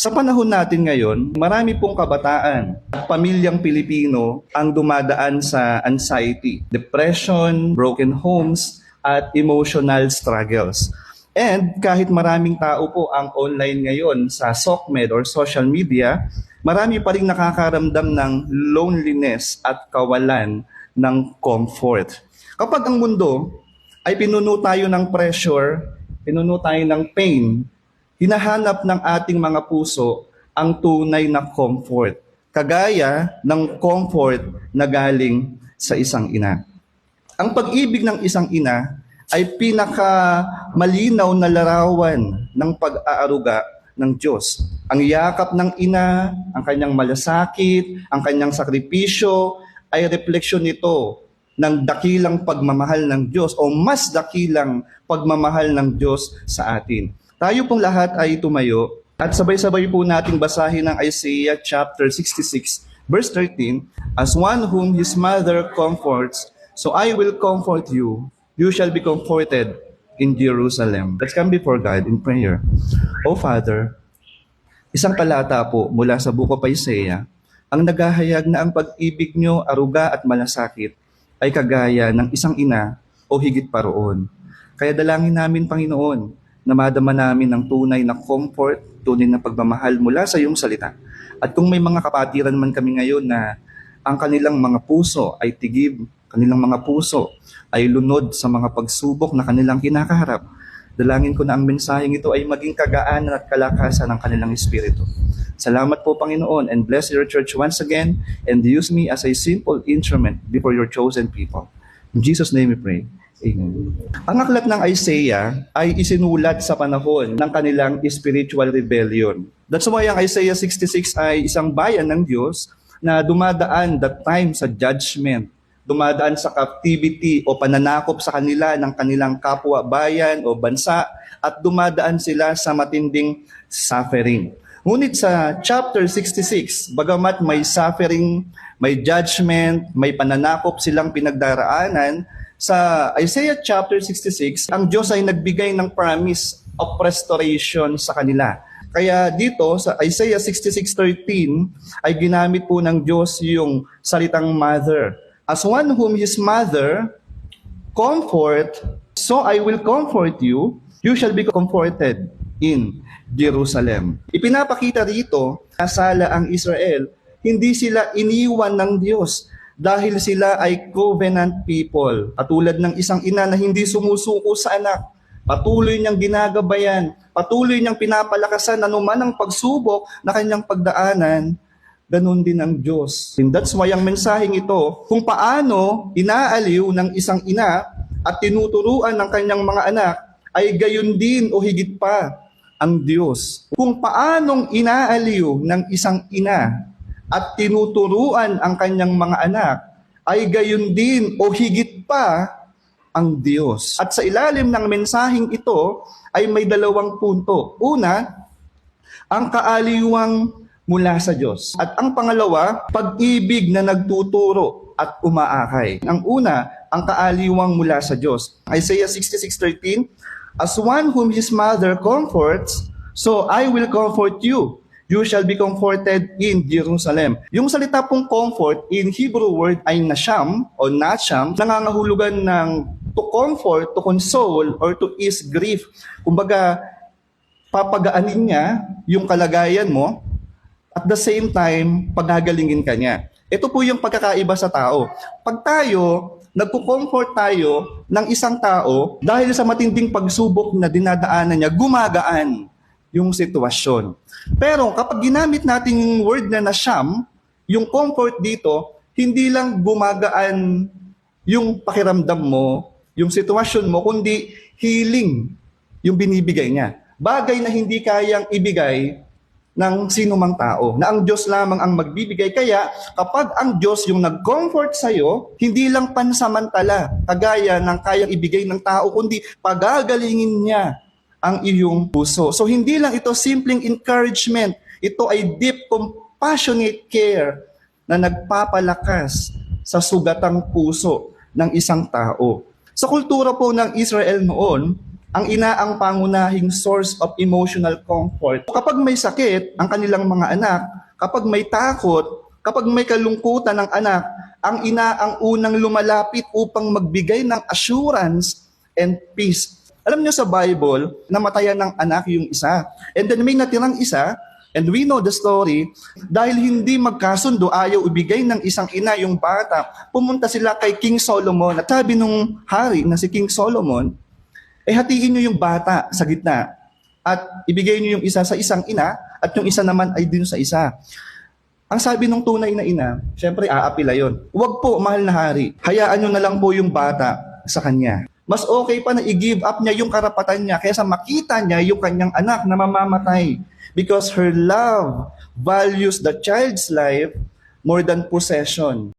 Sa panahon natin ngayon, marami pong kabataan at pamilyang Pilipino ang dumadaan sa anxiety, depression, broken homes, at emotional struggles. And kahit maraming tao po ang online ngayon sa SOCMED or social media, marami pa rin nakakaramdam ng loneliness at kawalan ng comfort. Kapag ang mundo ay pinuno tayo ng pressure, pinuno tayo ng pain, hinahanap ng ating mga puso ang tunay na comfort, kagaya ng comfort na galing sa isang ina. Ang pag-ibig ng isang ina ay pinakamalinaw na larawan ng pag-aaruga ng Diyos. Ang yakap ng ina, ang kanyang malasakit, ang kanyang sakripisyo ay refleksyon nito ng dakilang pagmamahal ng Diyos o mas dakilang pagmamahal ng Diyos sa atin. Tayo pong lahat ay tumayo at sabay-sabay po nating basahin ang Isaiah chapter 66 verse 13, "As one whom his mother comforts, so I will comfort you. You shall be comforted in Jerusalem." Let's come before God in prayer. O Father, isang talata po mula sa Book of Isaiah ang naghahayag na ang pag-ibig nyo, aruga at malasakit ay kagaya ng isang ina o higit pa roon. Kaya dalangin namin, Panginoon, na madama namin ng tunay na comfort, tunay na pagmamahal mula sa iyong salita. At kung may mga kapatiran man kami ngayon na ang kanilang mga puso ay tigib, kanilang mga puso ay lunod sa mga pagsubok na kanilang kinakaharap, dalangin ko na ang mensaheng ito ay maging kagaanan at kalakasan ng kanilang espiritu. Salamat po, Panginoon, and bless your church once again and use me as a simple instrument before your chosen people. In Jesus' name we pray. Amen. Ang aklat ng Isaiah ay isinulat sa panahon ng kanilang spiritual rebellion. That's why ang Isaiah 66 ay isang bayan ng Diyos na dumadaan that time sa judgment, dumadaan sa captivity o pananakop sa kanila ng kanilang kapwa bayan o bansa, at dumadaan sila sa matinding suffering. Ngunit sa chapter 66, bagamat may suffering, may judgment, may pananakop silang pinagdaraanan, sa Isaiah chapter 66, ang Diyos ay nagbigay ng promise of restoration sa kanila. Kaya dito sa Isaiah 66:13 ay ginamit po ng Diyos yung salitang mother. As one whom his mother comfort, so I will comfort you. You shall be comforted in Jerusalem. Ipinapakita rito na sala ang Israel, hindi sila iniwan ng Diyos dahil sila ay covenant people. Katulad ng isang ina na hindi sumusuko sa anak, patuloy niyang ginagabayan, patuloy niyang pinapalakasan anuman ang pagsubok na kanyang pagdaanan, ganun din ang Diyos. And that's why ang mensaheng ito, kung paano inaaliw ng isang ina at tinuturuan ng kanyang mga anak, ay gayon din o higit pa ang Diyos. Kung paanong inaaliw ng isang ina at tinuturuan ang kanyang mga anak, ay gayon din o higit pa ang Diyos. At sa ilalim ng mensaheng ito ay may dalawang punto. Una, ang kaaliwang mula sa Diyos. At ang pangalawa, pag-ibig na nagtuturo at umaakay. Ang una, ang kaaliwang mula sa Diyos. Isaiah 66:13, "As one whom his mother comforts, so I will comfort you. You shall be comforted in Jerusalem." Yung salita pong comfort in Hebrew word ay nasham o nasham, nangangahulugan ng to comfort, to console, or to ease grief. Kumbaga, papagaanin niya yung kalagayan mo, at the same time, paghagalingin ka niya. Ito po yung pagkakaiba sa tao. Pag tayo, nagko-comfort tayo ng isang tao, dahil sa matinding pagsubok na dinadaanan niya, gumagaan yung sitwasyon. Pero kapag ginamit natin yung word na nasham, yung comfort dito, hindi lang gumagaan yung pakiramdam mo, yung sitwasyon mo, kundi healing yung binibigay niya. Bagay na hindi kayang ibigay ng sinumang tao, na ang Diyos lamang ang magbibigay. Kaya kapag ang Diyos yung nag-comfort sa'yo, hindi lang pansamantala, kagaya ng kayang ibigay ng tao, kundi pagagalingin niya ang iyong puso. So hindi lang ito simpleng encouragement, ito ay deep, compassionate care na nagpapalakas sa sugatang puso ng isang tao. Sa kultura po ng Israel noon, Ang ina ang pangunahing source of emotional comfort. Kapag may sakit ang kanilang mga anak, kapag may takot, kapag may kalungkutan ng anak, ang ina ang unang lumalapit upang magbigay ng assurance and peace. Alam niyo sa Bible, namatayan ng anak yung isa. And then may natirang isa, and we know the story, dahil hindi magkasundo, ayaw ibigay ng isang ina yung bata, pumunta sila kay King Solomon. At sabi nung hari na si King Solomon, hatiin nyo yung bata sa gitna at ibigay nyo yung isa sa isang ina at yung isa naman ay din sa isa. Ang sabi ng tunay na ina, syempre aapila yon. Huwag po, mahal na hari, hayaan nyo na lang po yung bata sa kanya. Mas okay pa na i-give up niya yung karapatan niya kaysa makita niya yung kanyang anak na mamamatay. Because her love values the child's life more than possession.